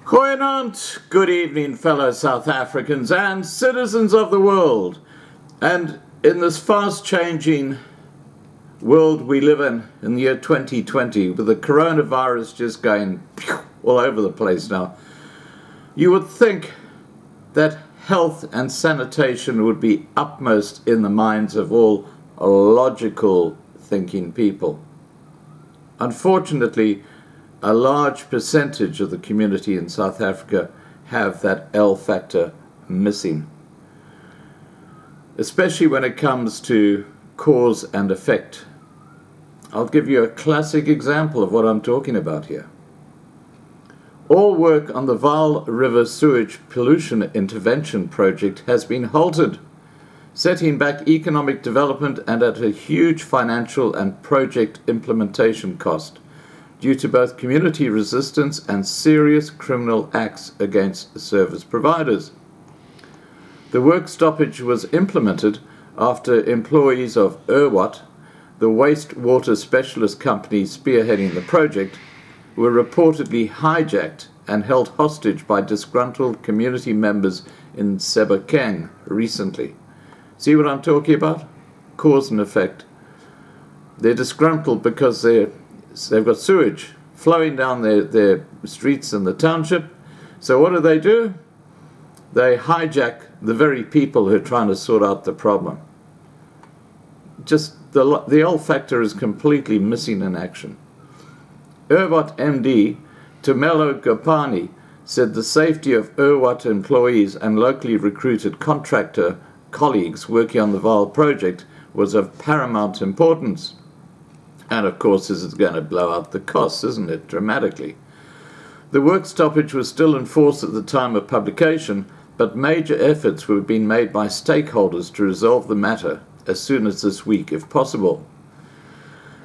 Goeienaand, good evening, fellow South Africans and citizens of the world. And in this fast-changing world we live in the year 2020, with the coronavirus just going all over the place now, you would think that health and sanitation would be upmost in the minds of all logical thinking people. Unfortunately, a large percentage of the community in South Africa have that L factor missing, especially when it comes to cause and effect. I'll give you a classic example of what I'm talking about here. All work on the Vaal River sewage pollution intervention project has been halted, setting back economic development and at a huge financial and project implementation cost, due to both community resistance and serious criminal acts against service providers. The work stoppage was implemented after employees of Urwat, the wastewater specialist company spearheading the project, were reportedly hijacked and held hostage by disgruntled community members in Sebokeng recently. See what I'm talking about? Cause and effect. They're disgruntled because they've got sewage flowing down their streets in the township. So what do? They hijack the very people who are trying to sort out the problem. Just the L factor is completely missing in action. Urwat MD Tumelo Gopani said the safety of Urwat employees and locally recruited contractor colleagues working on the Vaal project was of paramount importance. And of course, this is going to blow out the costs, isn't it, dramatically. The work stoppage was still in force at the time of publication, but major efforts were being made by stakeholders to resolve the matter as soon as this week, if possible.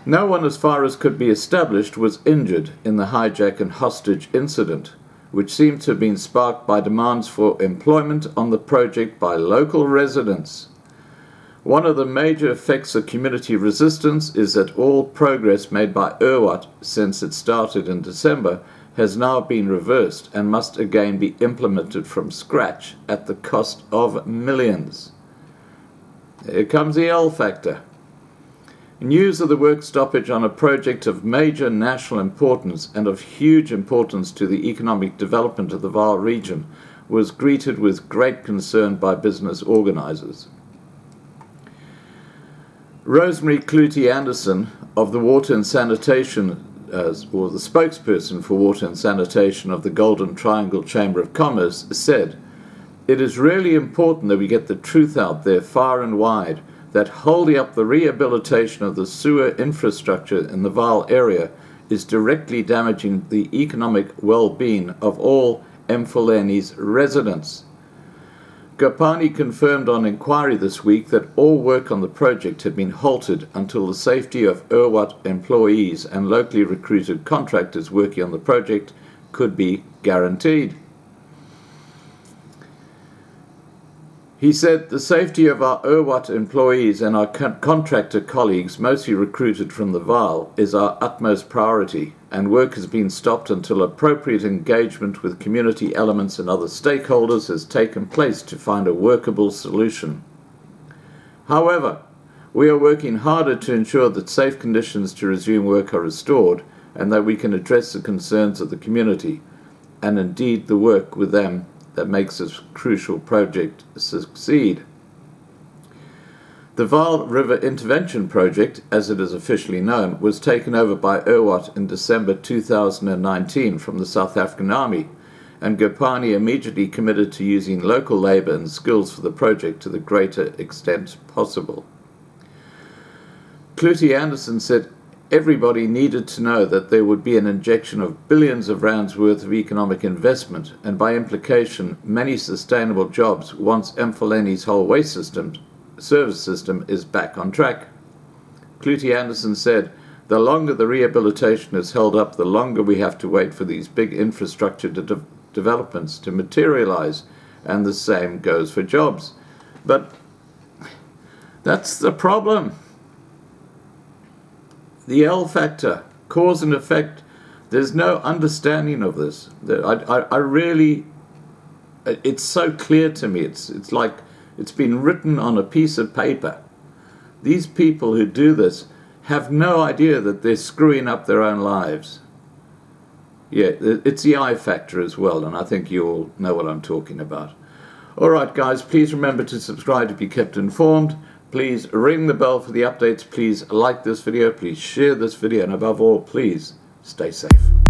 No one, as far as could be established, was injured in the hijack and hostage incident, which seemed to have been sparked by demands for employment on the project by local residents. One of the major effects of community resistance is that all progress made by Urwat since it started in December has now been reversed and must again be implemented from scratch at the cost of millions. Here comes the L factor. News of the work stoppage on a project of major national importance and of huge importance to the economic development of the Vaal region was greeted with great concern by business organizers. Rosemary Clutie-Anderson of the Water and Sanitation, or the spokesperson for Water and Sanitation of the Golden Triangle Chamber of Commerce, said, "It is really important that we get the truth out there far and wide, that holding up the rehabilitation of the sewer infrastructure in the Vaal area is directly damaging the economic well-being of all Mfuleni's residents." Gopani confirmed on inquiry this week that all work on the project had been halted until the safety of Urwat employees and locally recruited contractors working on the project could be guaranteed. He said, "The safety of our Urwat employees and our contractor colleagues, mostly recruited from the Vaal, is our utmost priority, and work has been stopped until appropriate engagement with community elements and other stakeholders has taken place to find a workable solution. However, we are working harder to ensure that safe conditions to resume work are restored and that we can address the concerns of the community, and indeed the work with them that makes this crucial project succeed." The Vaal River Intervention Project, as it is officially known, was taken over by Urwat in December 2019 from the South African Army, and Gopani immediately committed to using local labour and skills for the project to the greater extent possible. Clutie-Anderson said everybody needed to know that there would be an injection of billions of rands worth of economic investment, and by implication many sustainable jobs once Mfuleni's whole waste service system is back on track. Clutie-Anderson said, "The longer the rehabilitation is held up, the longer we have to wait for these big infrastructure developments to materialize, and the same goes for jobs." But that's the problem. The L factor, cause and effect. There's no understanding of this. I really, it's so clear to me. It's like it's been written on a piece of paper. These people who do this have no idea that they're screwing up their own lives. Yeah, it's the I factor as well, and I think you all know what I'm talking about. All right, guys, please remember to subscribe to be kept informed. Please ring the bell for the updates. Please like this video. Please share this video. And above all, please stay safe.